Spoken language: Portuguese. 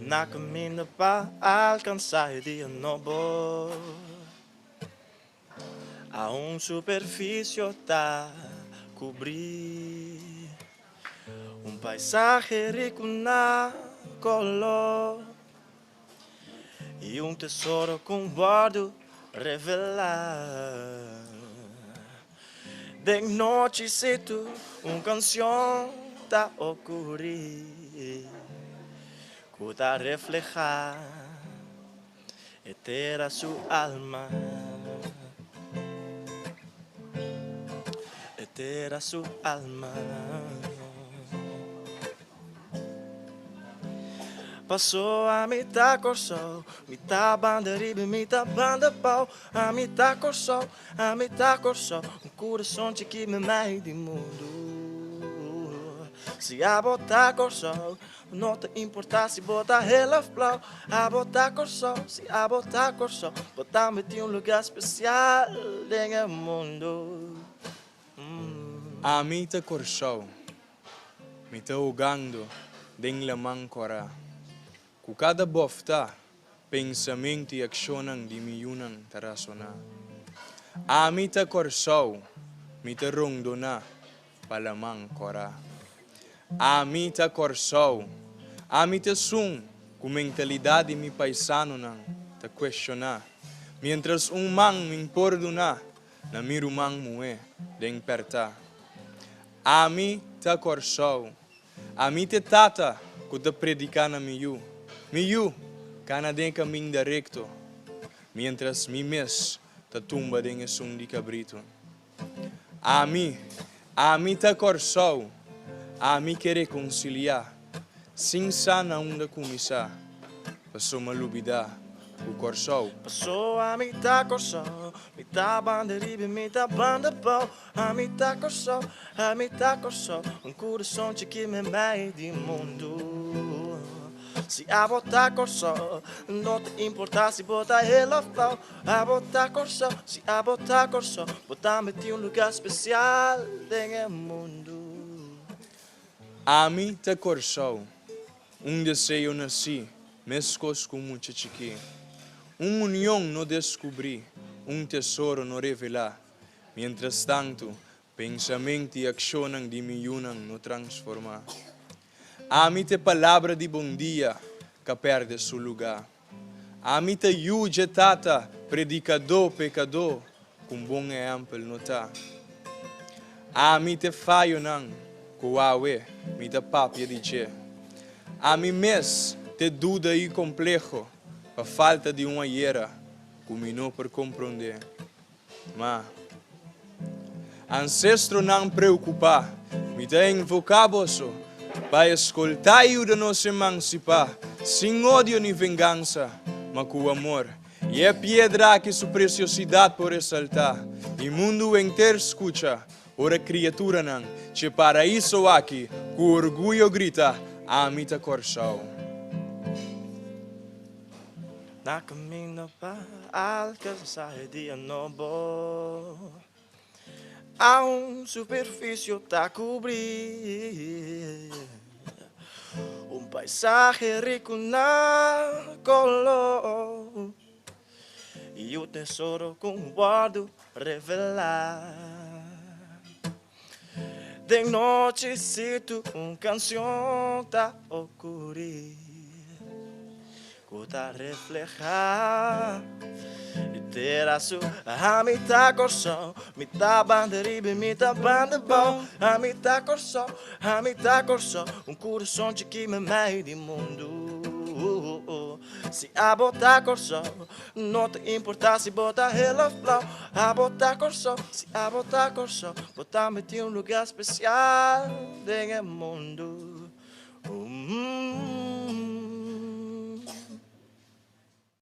na caminho para alcançar o dia novo. Há superfície a cobrir, paisaje rico na color e tesouro com bordo revelar. De noite cedo, canção tá ocorrer, que tá reflejar e ter a sua alma, e ter a sua alma. Passou a mitad corso, mitad banderibe, mitad banda pau. A mitad corso, coração que me meio de mundo. Se a botar corso, não te importa se botar ela flow. A botar corso, se a botar corso, botar-me em lugar especial no mundo. A mitad corso, mitad ugando, den lamang cora. Ku cada bofta, pensamento e aksyonan di miyunang tarasona. Amita korsaw, mita rongdona, palamang kora. Amita korsaw, amita sung, ku mentalidade mi paisano nang ta questiona. Mientras mang ming pordona, na mirumang mue, deng perta. Amita korsaw, amita tata, ku ta predika na miyu. Miyu, kana den caminho directo, mientras mi mes ta tumba den esum di cabrito. A mi ta corsou, a mi que reconciliar, sin sana onda comissar, passou uma lubida, o corsou. Passou a mitad corso, mitad banderibe, mitad banda pau. A mitad corso, coração que me meio de mundo. Se a botar corso, não te importa se botar ela flow. A botar corso, se a botar corso, botar-me em lugar especial no mundo. A mi ta corsou, desejo nasci, mescos com muita chiqui. União no descobri, tesouro no revelar. Mientras tanto, pensamento e aksyonan di miyunang no transformar. Amite palavra de bom dia, que perde seu lugar. Amite yuge tata, predicador, pecador, com bom exemplo notar. Amite faio nang, kuawe, mita papia de che. Ami mes, te dúvida e complexo, a falta de uma hiera, culminou por compreender. Mas, ancestro não preocupar, me tem invocado para escoltar e de nos emancipar, sem ódio nem vingança, mas com amor. E é pedra que sua preciosidade por ressaltar. E mundo inteiro escuta, ora criatura não, que para isso aqui, com orgulho grita, amita corsau. Na caminho para alcançar o dia novo, há superfície a cobrir, paisaje rico na color e tesouro com bordo revelar. De noite cedo, canção tá ocorrer, que tá reflejar e ter a sua mitad corso, mitad banderibe, mitad banda bom. A mitad corso, coração que me meio de mundo. Se a botar corso, não te importa se botar ela flow. A botar corso, se a botar corso, botar-me em lugar especial no mundo.